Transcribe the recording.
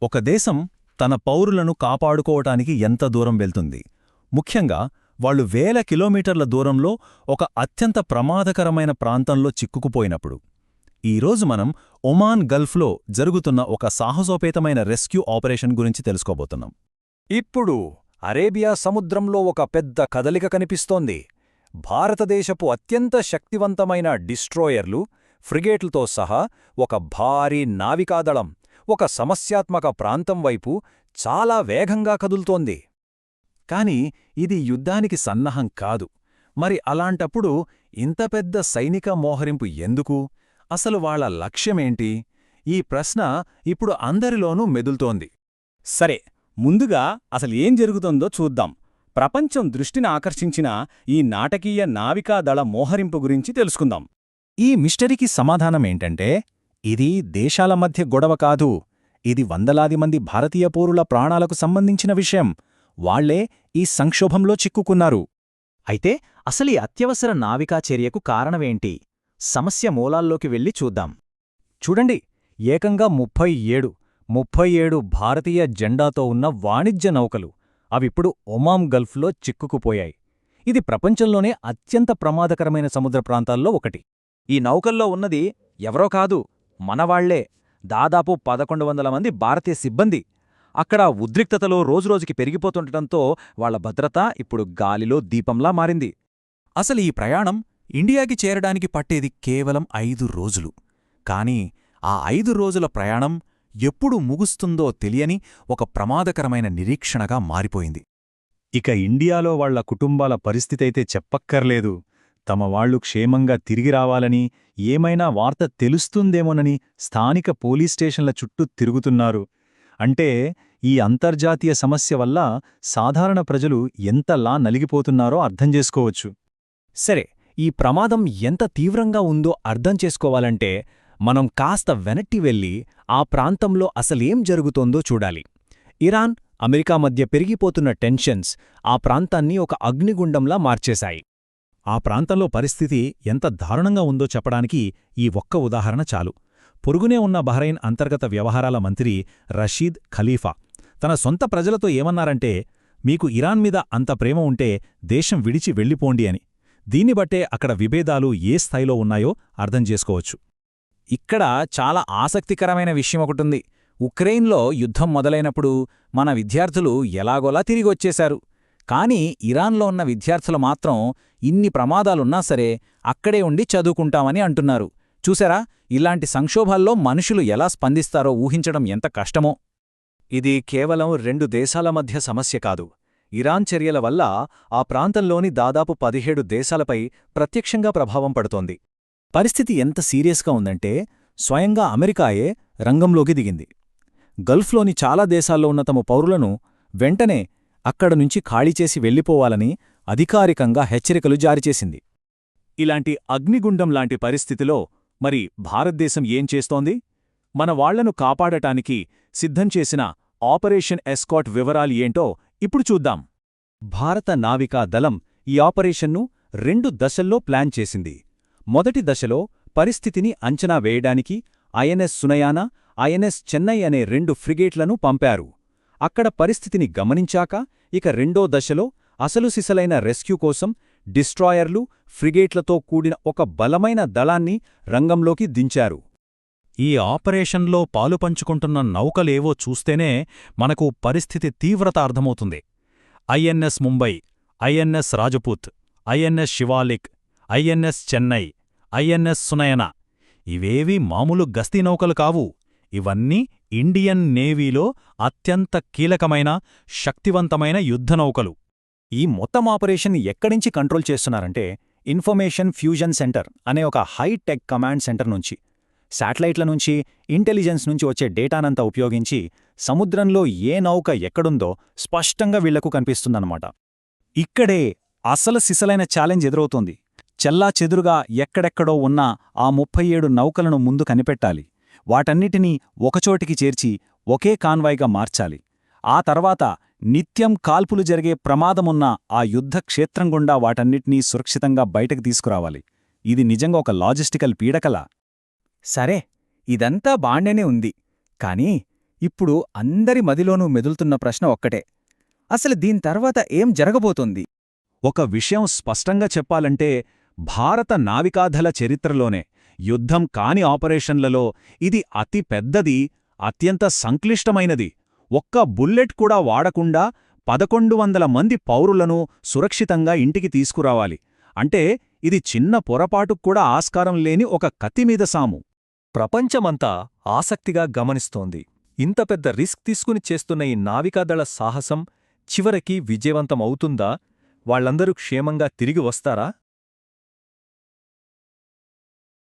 ఒక దేశం తన పౌరులను కాపాడుకోవటానికి ఎంత దూరం వెళ్తుంది, ముఖ్యంగా వాళ్లు వేల కిలోమీటర్ల దూరంలో ఒక అత్యంత ప్రమాదకరమైన ప్రాంతంలో చిక్కుకుపోయినప్పుడు. ఈరోజు మనం ఒమాన్ గల్ఫ్లో జరుగుతున్న ఒక సాహసోపేతమైన రెస్క్యూ ఆపరేషన్ గురించి తెలుసుకోబోతున్నాం. ఇప్పుడు అరేబియా సముద్రంలో ఒక పెద్ద కదలిక కనిపిస్తోంది. భారతదేశపు అత్యంత శక్తివంతమైన డిస్ట్రోయర్లు, ఫ్రిగేట్లతో సహా ఒక భారీ నావికాదళం ఒక సమస్యాత్మక ప్రాంతం వైపు చాలా వేగంగా కదులుతోంది. కాని ఇది యుద్ధానికి సన్నాహం కాదు. మరి అలాంటప్పుడు ఇంత పెద్ద సైనిక మోహరింపు ఎందుకు? అసలు వాళ్ల లక్ష్యమేంటి? ఈ ప్రశ్న ఇప్పుడు అందరిలోనూ మెదులుతోంది. సరే, ముందుగా అసలేం జరుగుతుందో చూద్దాం. ప్రపంచం దృష్టిని ఆకర్షించిన ఈ నాటకీయ నావికాదళ మోహరింపు గురించి తెలుసుకుందాం. ఈ మిస్టరీకి సమాధానమేంటంటే, ఇది దేశాల మధ్య గొడవ కాదు. ఇది వందలాది మంది భారతీయ పౌరుల ప్రాణాలకు సంబంధించిన విషయం. వాళ్లే ఈ సంక్షోభంలో చిక్కుకున్నారు. అయితే అసలీ అత్యవసర నావికా చర్యకు కారణమేంటి? సమస్య మూలాల్లోకి వెళ్ళి చూద్దాం. చూడండి, ఏకంగా 37 భారతీయ జెండాతో ఉన్న వాణిజ్య నౌకలు అవిప్పుడు ఒమాన్ గల్ఫ్లో చిక్కుకుపోయాయి. ఇది ప్రపంచంలోనే అత్యంత ప్రమాదకరమైన సముద్ర ప్రాంతాల్లో ఒకటి. ఈ నౌకల్లో ఉన్నది ఎవరో కాదు, మనవాళ్లే. దాదాపు 1100 మంది భారతీయ సిబ్బంది. అక్కడ ఉద్రిక్తతలో రోజురోజుకి పెరిగిపోతుండటంతో వాళ్ల భద్రత ఇప్పుడు గాలిలో దీపంలా మారింది. అసలు ఈ ప్రయాణం ఇండియాకి చేరడానికి పట్టేది కేవలం 5 రోజులు. కాని ఆ 5 రోజుల ప్రయాణం ఎప్పుడు ముగుస్తుందో తెలియని ఒక ప్రమాదకరమైన నిరీక్షణగా మారిపోయింది. ఇక ఇండియాలో వాళ్ల కుటుంబాల పరిస్థితైతే చెప్పక్కర్లేదు. తమ వాళ్లు క్షేమంగా తిరిగి రావాలని, ఏమైనా వార్త తెలుస్తుందేమోనని స్థానిక పోలీస్ స్టేషన్ల చుట్టూ తిరుగుతున్నారు. అంటే ఈ అంతర్జాతీయ సమస్య వల్ల సాధారణ ప్రజలు ఎంతలా నలిగిపోతున్నారో అర్థం చేసుకోవచ్చు. సరే, ఈ ప్రమాదం ఎంత తీవ్రంగా ఉందో అర్థం చేసుకోవాలంటే మనం కాస్త వెనక్కి వెళ్ళి ఆ ప్రాంతంలో అసలేం జరుగుతోందో చూడాలి. ఇరాన్, అమెరికా మధ్య పెరిగిపోతున్న టెన్షన్స్ ఆ ప్రాంతాన్ని ఒక అగ్నిగుండంలా మార్చేశాయి. ఆ ప్రాంతంలో పరిస్థితి ఎంత దారుణంగా ఉందో చెప్పడానికి ఈ ఒక్క ఉదాహరణ చాలు. పొరుగునే ఉన్న బహ్రెయిన్ అంతర్గత వ్యవహారాల మంత్రి రషీద్ ఖలీఫా తన సొంత ప్రజలతో ఏమన్నారంటే, మీకు ఇరాన్ మీద అంత ప్రేమ ఉంటే దేశం విడిచి వెళ్ళిపోండి అని. దీన్నిబట్టే అక్కడ విభేదాలు ఏ స్థాయిలో ఉన్నాయో అర్థం చేసుకోవచ్చు. ఇక్కడ చాలా ఆసక్తికరమైన విషయం ఒకటుంది. ఉక్రెయిన్లో యుద్ధం మొదలైనప్పుడు మన విద్యార్థులు ఎలాగోలా తిరిగొచ్చేశారు. కానీ ఇరాన్లో ఉన్న విద్యార్థులు మాత్రం ఇన్ని ప్రమాదాలున్నా సరే అక్కడే ఉండి చదువుకుంటామని అంటున్నారు. చూసారా, ఇలాంటి సంక్షోభాల్లో మనుషులు ఎలా స్పందిస్తారో ఊహించడం ఎంత కష్టమో. ఇది కేవలం 2 దేశాల మధ్య సమస్య కాదు. ఇరాన్ చర్యల వల్ల ఆ ప్రాంతంలోని దాదాపు 17 దేశాలపై ప్రత్యక్షంగా ప్రభావం పడుతోంది. పరిస్థితి ఎంత సీరియస్గా ఉందంటే స్వయంగా అమెరికాయే రంగంలోకి దిగింది. గల్ఫ్లోని చాలా దేశాల్లో ఉన్న తమ పౌరులను వెంటనే అక్కడనుంచి ఖాళీ చేసి వెళ్లిపోవాలని అధికారికంగా హెచ్చరికలు జారీచేసింది. ఇలాంటి అగ్నిగుండం లాంటి పరిస్థితిలో మరి భారతదేశం ఏం చేస్తోంది? మన వాళ్లను కాపాడటానికి సిద్ధం చేసిన ఆపరేషన్ ఎస్కాట్ వివరాలు ఏంటో ఇప్పుడు చూద్దాం. భారత నావికా దళం ఈ ఆపరేషన్ను 2 దశల్లో ప్లాన్ చేసింది. మొదటి దశలో పరిస్థితిని అంచనా వేయడానికి ఐఎన్ఎస్ సునయానా, ఐఎన్ఎస్ చెన్నై అనే 2 ఫ్రిగేట్లను పంపారు. అక్కడ పరిస్థితిని గమనించాక ఇక రెండో దశలో అసలు సిసలైన రెస్క్యూ కోసం డిస్ట్రాయర్లు, ఫ్రిగేట్లతో కూడిన ఒక బలమైన దళాన్ని రంగంలోకి దించారు. ఈ ఆపరేషన్లో పాలుపంచుకుంటున్న నౌకలేవో చూస్తేనే మనకు పరిస్థితి తీవ్రత అర్థమవుతుంది. INS Mumbai, INS Rajput, INS Shivalik, INS Chennai, INS Sunayana ఇవేవీ మామూలు గస్తీ నౌకలు కావు. ఇవన్నీ ఇండియన్ నేవీలో అత్యంత కీలకమైన, శక్తివంతమైన యుద్ధనౌకలు. ఈ మొత్తం ఆపరేషన్ ఎక్కడించి కంట్రోల్ చేస్తున్నారంటే ఇన్ఫర్మేషన్ ఫ్యూజన్ సెంటర్ అనే ఒక హైటెక్ కమాండ్ సెంటర్ నుంచి, శాటిలైట్ల నుంచి, ఇంటెలిజెన్స్ నుంచి వచ్చే డేటానంతా ఉపయోగించి సముద్రంలో ఏ నౌక ఎక్కడుందో స్పష్టంగా వీళ్లకు కనిపిస్తుందన్నమాట. ఇక్కడే అసలు సిసలైన ఛాలెంజ్ ఎదురవుతోంది. చెల్లాచెదురుగా ఎక్కడెక్కడో ఉన్న ఆ 37 నౌకలను ముందు కనిపెట్టాలి. వాటన్నిటినీ ఒకచోటికి చేర్చి ఒకే కాన్వాయ్గా మార్చాలి. ఆ తర్వాత నిత్యం కాల్పులు జరిగే ప్రమాదమున్న ఆ యుద్ధ క్షేత్రం గుండా వాటన్నిటినీ సురక్షితంగా బయటకు తీసుకురావాలి. ఇది నిజంగా ఒక లాజిస్టికల్ పీడకల. సరే, ఇదంతా బాండేనే ఉంది. కానీ ఇప్పుడు అందరి మదిలోనూ మెదులుతున్న ప్రశ్న ఒక్కటే. అసలు దీని తర్వాత ఏం జరగబోతోంది? ఒక విషయం స్పష్టంగా చెప్పాలంటే భారత నావికాదళ చరిత్రలోనే యుద్ధం కాని ఆపరేషన్లలో ఇది అతి పెద్దది, అత్యంత సంక్లిష్టమైనది. ఒక్క బుల్లెట్ కూడా వాడకుండా 1100 మంది పౌరులను సురక్షితంగా ఇంటికి తీసుకురావాలి అంటే ఇది చిన్న పొరపాటుక్కూడా ఆస్కారం లేని ఒక కత్తిమీద సాము. ప్రపంచమంతా ఆసక్తిగా గమనిస్తోంది. ఇంత పెద్ద రిస్క్ తీసుకుని చేస్తున్న ఈ నావికాదళ సాహసం చివరికి విజయవంతమవుతుందా? వాళ్లందరూ క్షేమంగా తిరిగి వస్తారా?